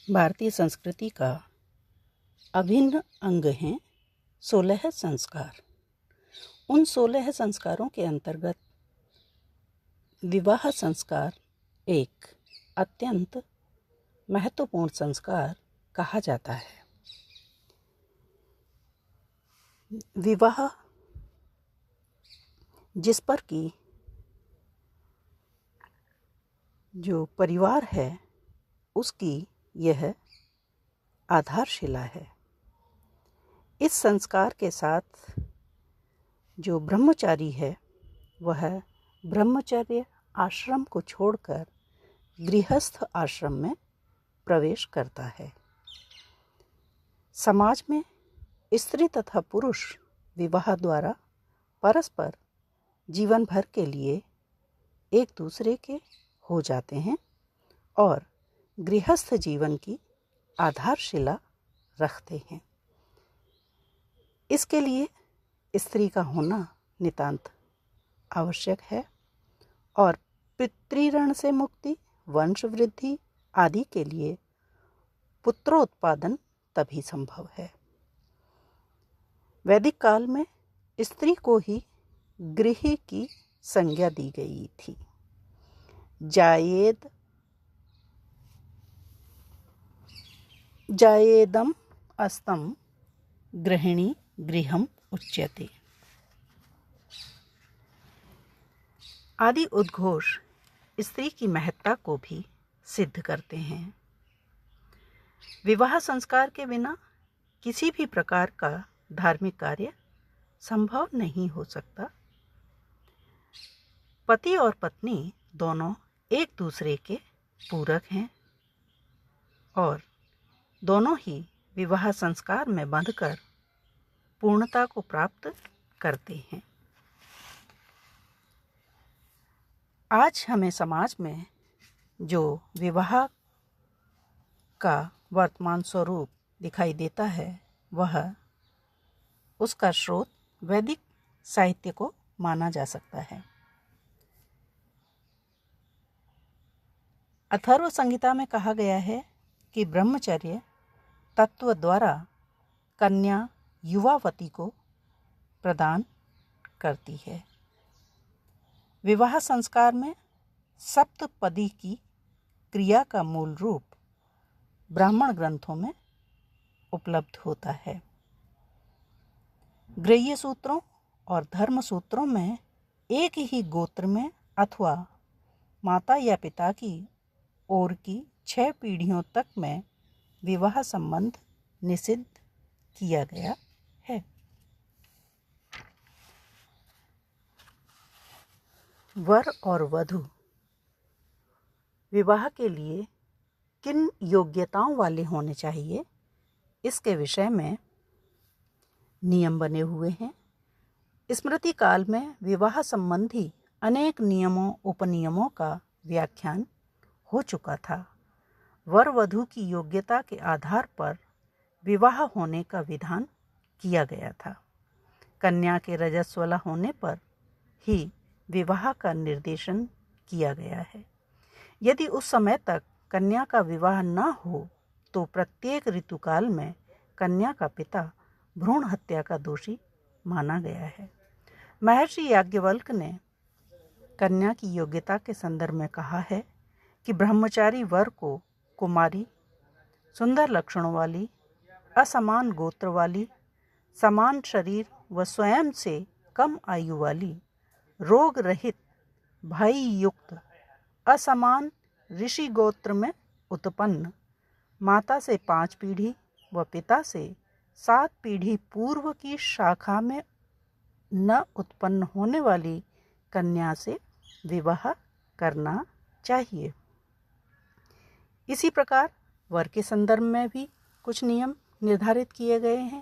भारतीय संस्कृति का अभिन्न अंग हैं 16 संस्कार। उन 16 संस्कारों के अंतर्गत विवाह संस्कार एक अत्यंत महत्वपूर्ण संस्कार कहा जाता है। विवाह जिस पर कि जो परिवार है उसकी यह आधारशिला है। इस संस्कार के साथ जो ब्रह्मचारी है वह ब्रह्मचर्य आश्रम को छोड़कर गृहस्थ आश्रम में प्रवेश करता है। समाज में स्त्री तथा पुरुष विवाह द्वारा परस्पर जीवन भर के लिए एक दूसरे के हो जाते हैं और गृहस्थ जीवन की आधारशिला रखते हैं। इसके लिए स्त्री का होना नितांत आवश्यक है और पितृऋण से मुक्ति, वंश वृद्धि आदि के लिए पुत्रोत्पादन तभी संभव है। वैदिक काल में स्त्री को ही गृही की संज्ञा दी गई थी। जायेदम अस्तम गृहिणी गृहम उच्यते। आदि उद्घोष स्त्री की महत्ता को भी सिद्ध करते हैं। विवाह संस्कार के बिना किसी भी प्रकार का धार्मिक कार्य संभव नहीं हो सकता। पति और पत्नी दोनों एक दूसरे के पूरक हैं और दोनों ही विवाह संस्कार में बंधकर पूर्णता को प्राप्त करते हैं। आज हमें समाज में जो विवाह का वर्तमान स्वरूप दिखाई देता है वह उसका स्रोत वैदिक साहित्य को माना जा सकता है। अथर्व संहिता में कहा गया है कि ब्रह्मचर्य तत्व द्वारा कन्या युवावती को प्रदान करती है। विवाह संस्कार में सप्तपदी की क्रिया का मूल रूप ब्राह्मण ग्रंथों में उपलब्ध होता है। गृह्य सूत्रों और धर्म सूत्रों में एक ही गोत्र में अथवा माता या पिता की ओर की 6 पीढ़ियों तक में विवाह संबंध निषिद्ध किया गया है। वर और वधू विवाह के लिए किन योग्यताओं वाले होने चाहिए, इसके विषय में नियम बने हुए हैं। स्मृति काल में विवाह संबंधी अनेक नियमों उपनियमों का व्याख्यान हो चुका था। वर वधू की योग्यता के आधार पर विवाह होने का विधान किया गया था। कन्या के रजस्वला होने पर ही विवाह का निर्देशन किया गया है। यदि उस समय तक कन्या का विवाह न हो तो प्रत्येक ऋतुकाल में कन्या का पिता भ्रूण हत्या का दोषी माना गया है। महर्षि याज्ञवल्क्य ने कन्या की योग्यता के संदर्भ में कहा है कि ब्रह्मचारी वर को कुमारी, सुंदर लक्षणों वाली, असमान गोत्र वाली, समान शरीर व स्वयं से कम आयु वाली, रोग रहित, भाई युक्त, असमान ऋषि गोत्र में उत्पन्न, माता से 5 पीढ़ी व पिता से 7 पीढ़ी पूर्व की शाखा में न उत्पन्न होने वाली कन्या से विवाह करना चाहिए। इसी प्रकार वर के संदर्भ में भी कुछ नियम निर्धारित किए गए हैं।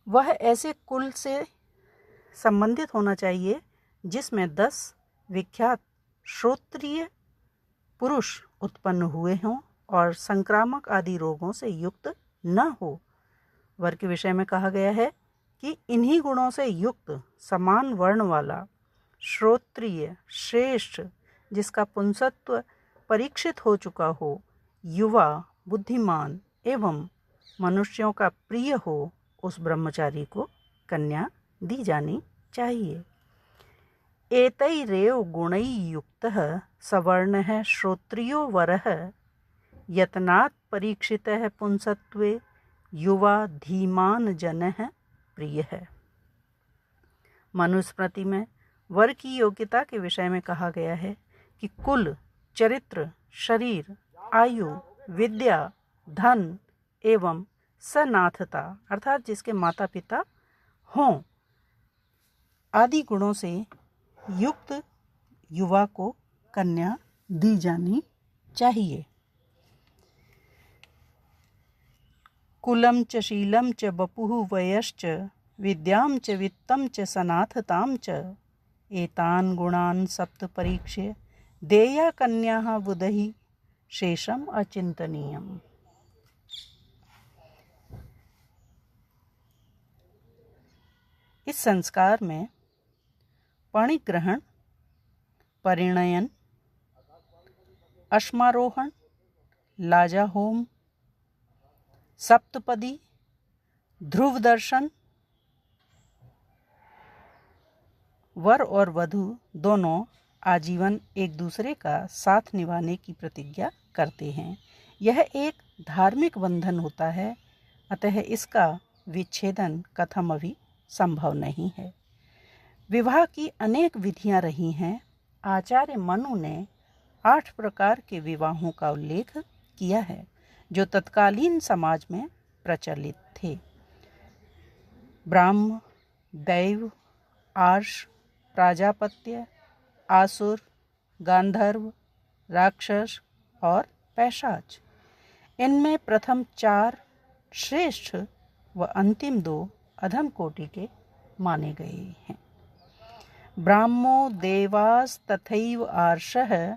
वह ऐसे कुल से संबंधित होना चाहिए जिसमें 10 विख्यात श्रोत्रिय पुरुष उत्पन्न हुए हों और संक्रामक आदि रोगों से युक्त न हो। वर के विषय में कहा गया है कि इन्हीं गुणों से युक्त समान वर्ण वाला श्रोत्रिय श्रेष्ठ जिसका पुंसत्व परीक्षित हो चुका हो, युवा बुद्धिमान एवं मनुष्यों का प्रिय हो उस ब्रह्मचारी को कन्या दी जानी चाहिए। एतैरेव गुणैः युक्तः सवर्णः श्रोत्रियो वरः यत्नात् परीक्षितः पुंसत्वे युवा धीमान जनः प्रियः। मनुस्मृति में वर की योग्यता के विषय में कहा गया है कि कुल, चरित्र, शरीर, आयु, विद्या, धन एवं सनाथता अर्थात जिसके माता पिता हों आदि गुणों से युक्त युवा को कन्या दी जानी चाहिए। कुलं च शीलं च बपुः वयश्च विद्यां च वित्तं च सनाथतां च एतान् गुणान् सप्त परीक्ष्य देया कन्याः बुधैः शेषम् अचिन्तनीयम्। इस संस्कार में पणिग्रहण, परिणयन, अश्मारोहण, लाजा होम, सप्तपदी, ध्रुव दर्शन, वर और वधू दोनों आजीवन एक दूसरे का साथ निभाने की प्रतिज्ञा करते हैं। यह एक धार्मिक बंधन होता है, अतः इसका विच्छेदन कथमपि संभव नहीं है। विवाह की अनेक विधियां रही हैं। आचार्य मनु ने 8 प्रकार के विवाहों का उल्लेख किया है जो तत्कालीन समाज में प्रचलित थे। ब्राह्म, दैव, आर्ष, प्राजापत्य, आसुर, गांधर्व, राक्षस और पैशाच। इनमें प्रथम 4 श्रेष्ठ व अंतिम 2 अधम कोटि के माने गए हैं। ब्राह्मो देवास्तथैव आर्षः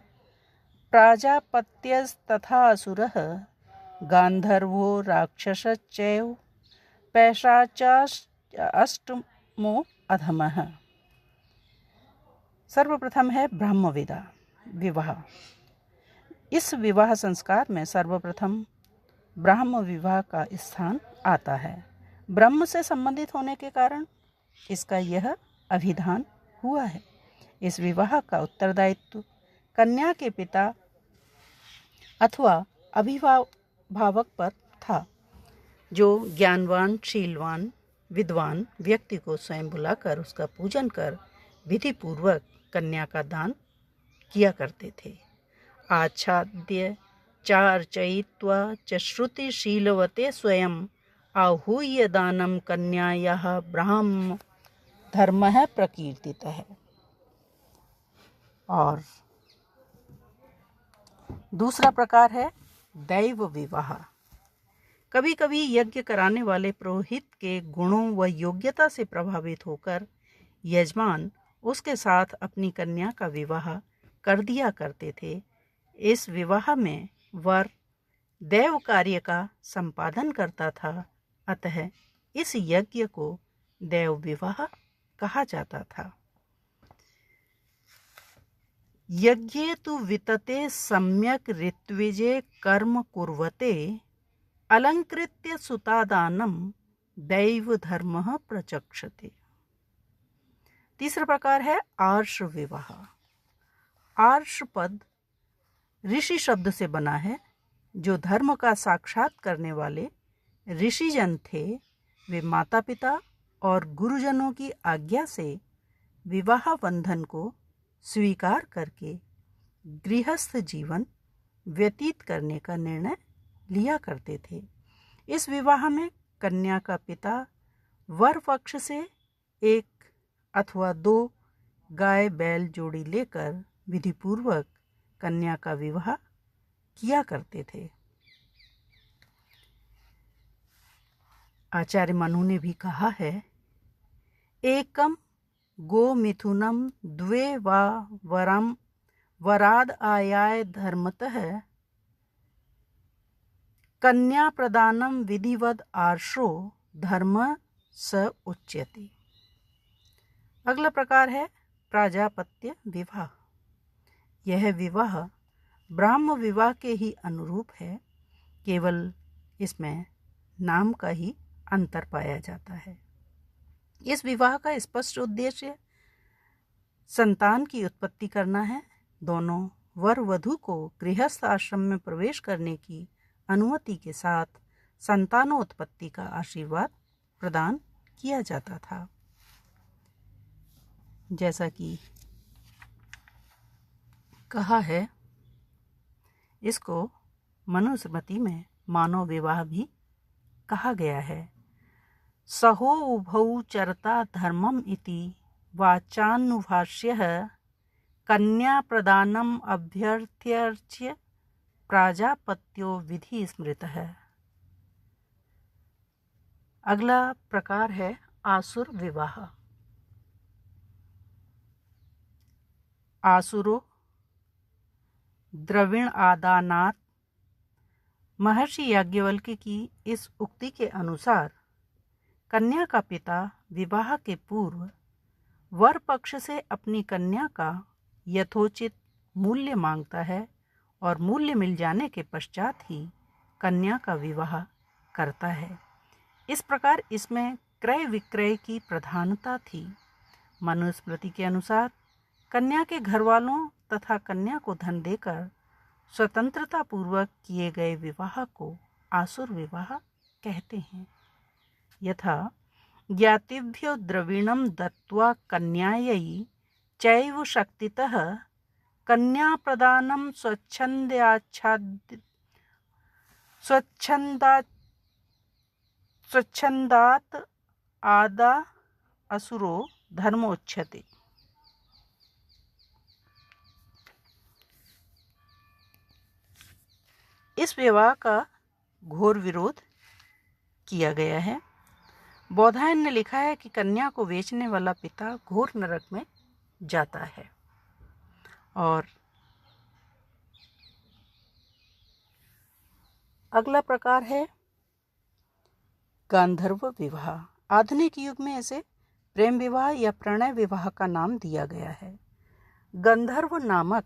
प्राजापत्यस्तथा असुरः गांधर्वो राक्षसश्चैव पैशाचाष्टमो अधमः। सर्वप्रथम है ब्रह्म विवाह। इस विवाह संस्कार में सर्वप्रथम ब्राह्म विवाह का स्थान आता है। ब्रह्म से संबंधित होने के कारण इसका यह अभिधान हुआ है। इस विवाह का उत्तरदायित्व कन्या के पिता अथवा अभिभावक पर था, जो ज्ञानवान, शीलवान, विद्वान व्यक्ति को स्वयं बुलाकर उसका पूजन कर विधि पूर्वक कन्या का दान किया करते थे। आच्छाद्य चार्चयित्वा च श्रुतिशीलवते स्वयं आहूय दानं कन्यायाः ब्राह्म धर्मः प्रकीर्तितः। और दूसरा प्रकार है दैव विवाह। कभी कभी यज्ञ कराने वाले पुरोहित के गुणों व योग्यता से प्रभावित होकर यजमान उसके साथ अपनी कन्या का विवाह कर दिया करते थे। इस विवाह में वर देव कार्य का संपादन करता था, अतः इस यज्ञ को देव विवाह कहा जाता था। यज्ञे तु वितते सम्यक ऋत्विजे कर्म कुर्वते अलंकृत्य सुतादानम दैव धर्मः प्रचक्षते। तीसरा प्रकार है आर्ष विवाह। आर्ष पद ऋषि शब्द से बना है। जो धर्म का साक्षात करने वाले ऋषिजन थे, वे माता पिता और गुरुजनों की आज्ञा से विवाह बंधन को स्वीकार करके गृहस्थ जीवन व्यतीत करने का निर्णय लिया करते थे। इस विवाह में कन्या का पिता वर पक्ष से 1 अथवा 2 गाय बैल जोड़ी लेकर विधिपूर्वक कन्या का विवाह किया करते थे। आचार्य मनु ने भी कहा है, एकम गो मिथुनम द्वे वा वरम वराद आयाय धर्मतः कन्या प्रदानम विधिवद आर्षो धर्म स उच्यते। अगला प्रकार है प्राजापत्य विवाह। यह विवाह ब्राह्म विवाह के ही अनुरूप है, केवल इसमें नाम का ही अंतर पाया जाता है। इस विवाह का स्पष्ट उद्देश्य संतान की उत्पत्ति करना है। दोनों वर वधू को गृहस्थ आश्रम में प्रवेश करने की अनुमति के साथ संतानोत्पत्ति का आशीर्वाद प्रदान किया जाता था। जैसा कि कहा है, इसको मनुस्मृति में मानव विवाह भी कहा गया है। सहो उभौ चरता धर्मम इति वाचानुभाष्यः कन्या प्रदानम अभ्यर्थ्य प्राजापत्यो विधि स्मृतः। अगला प्रकार है आसुर विवाह। आसुरो द्रविण आदानात्। महर्षि याज्ञवल्क्य की इस उक्ति के अनुसार कन्या का पिता विवाह के पूर्व वर पक्ष से अपनी कन्या का यथोचित मूल्य मांगता है और मूल्य मिल जाने के पश्चात ही कन्या का विवाह करता है। इस प्रकार इसमें क्रय विक्रय की प्रधानता थी। मनुस्मृति के अनुसार कन्या के घरवालों तथा कन्या को धन देकर स्वतंत्रता पूर्वक किए गए विवाह को आसुर विवाह कहते हैं। यथा ज्ञातिभ्यो द्रविणं दत्त्वा कन्यायै चैव शक्तितः कन्या प्रदानं स्वच्छन्दात् आदा असुरो धर्मोच्यते। इस विवाह का घोर विरोध किया गया है। बौधायन ने लिखा है कि कन्या को बेचने वाला पिता घोर नरक में जाता है। और अगला प्रकार है गांधर्व विवाह। आधुनिक युग में इसे प्रेम विवाह या प्रणय विवाह का नाम दिया गया है। गंधर्व नामक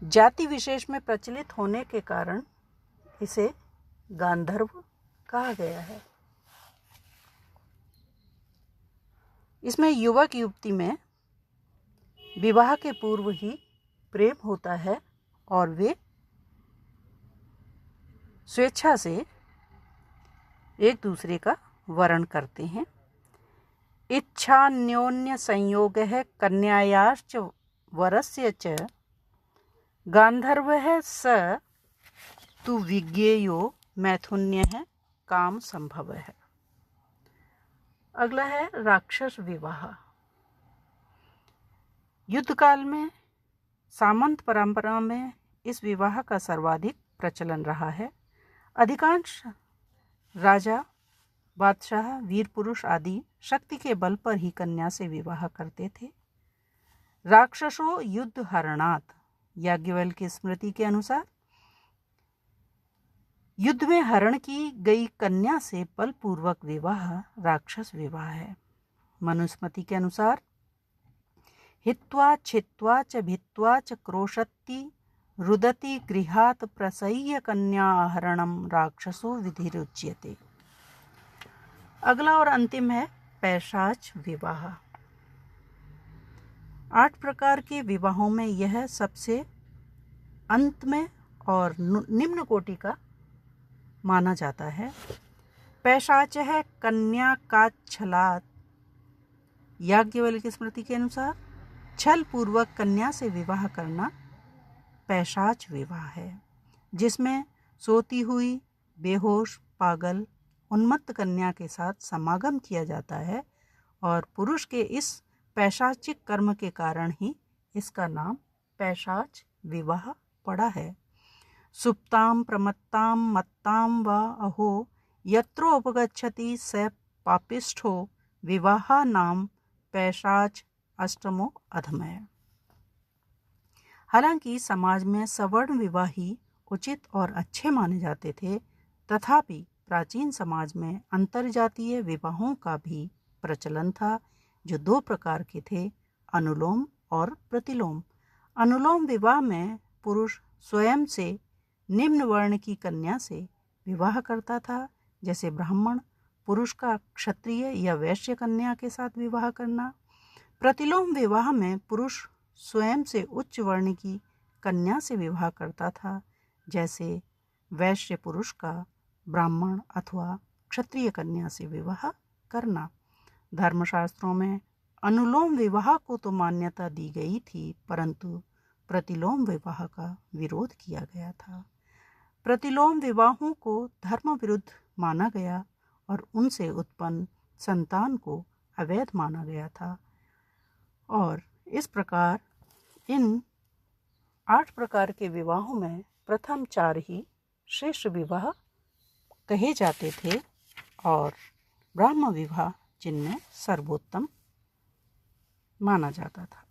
जाति विशेष में प्रचलित होने के कारण इसे गांधर्व कहा गया है। इसमें युवक युवती में विवाह के पूर्व ही प्रेम होता है और वे स्वेच्छा से एक दूसरे का वरण करते हैं। इच्छान्योन्य संयोगः कन्यायाश्च वरस्य च गांधर्वः स तु विज्ञेयो मैथुन्यः काम संभवः। अगला है राक्षस विवाह। युद्ध काल में सामंत परंपरा में इस विवाह का सर्वाधिक प्रचलन रहा है। अधिकांश राजा, बादशाह, वीर पुरुष आदि शक्ति के बल पर ही कन्या से विवाह करते थे। राक्षसो युद्ध हरणात्। याज्ञवल्क्य की स्मृति के अनुसार युद्ध में हरण की गई कन्या से बलपूर्वक विवाह राक्षस विवाह है। मनुस्मृति के अनुसार हित्वा छित्वा च भित्वा च क्रोशति रुदति गृहात् प्रसह्य कन्या हरणम राक्षसो विधिरुच्यते। अगला और अंतिम है पैशाच विवाह। 8 प्रकार के विवाहों में यह सबसे अंत में और निम्न कोटि का माना जाता है। पैशाच है कन्या का छलात्। याज्ञवल्क्य की स्मृति के अनुसार छल पूर्वक कन्या से विवाह करना पैशाच विवाह है, जिसमें सोती हुई, बेहोश, पागल, उन्मत्त कन्या के साथ समागम किया जाता है और पुरुष के इस पैशाचिक कर्म के कारण ही इसका नाम पैशाच विवाह पड़ा है। सुप्तां प्रमत्तां मत्तां वा अहो यत्रो उपगच्छति स पापिष्ठो विवाहा नाम पैशाच अष्टमो अधमः। हालांकि समाज में सवर्ण विवाह ही उचित और अच्छे माने जाते थे, तथापि प्राचीन समाज में अंतरजातीय विवाहों का भी प्रचलन था, जो 2 प्रकार के थे, अनुलोम और प्रतिलोम। अनुलोम विवाह में पुरुष स्वयं से निम्न वर्ण की कन्या से विवाह करता था, जैसे ब्राह्मण पुरुष का क्षत्रिय या वैश्य कन्या के साथ विवाह करना। प्रतिलोम विवाह में पुरुष स्वयं से उच्च वर्ण की कन्या से विवाह करता था, जैसे वैश्य पुरुष का ब्राह्मण अथवा क्षत्रिय कन्या से विवाह करना। धर्मशास्त्रों में अनुलोम विवाह को तो मान्यता दी गई थी, परंतु प्रतिलोम विवाह का विरोध किया गया था। प्रतिलोम विवाहों को धर्म विरुद्ध माना गया और उनसे उत्पन्न संतान को अवैध माना गया था। और इस प्रकार इन 8 प्रकार के विवाहों में प्रथम 4 ही श्रेष्ठ विवाह कहे जाते थे और ब्राह्म विवाह जिनमें सर्वोत्तम माना जाता था।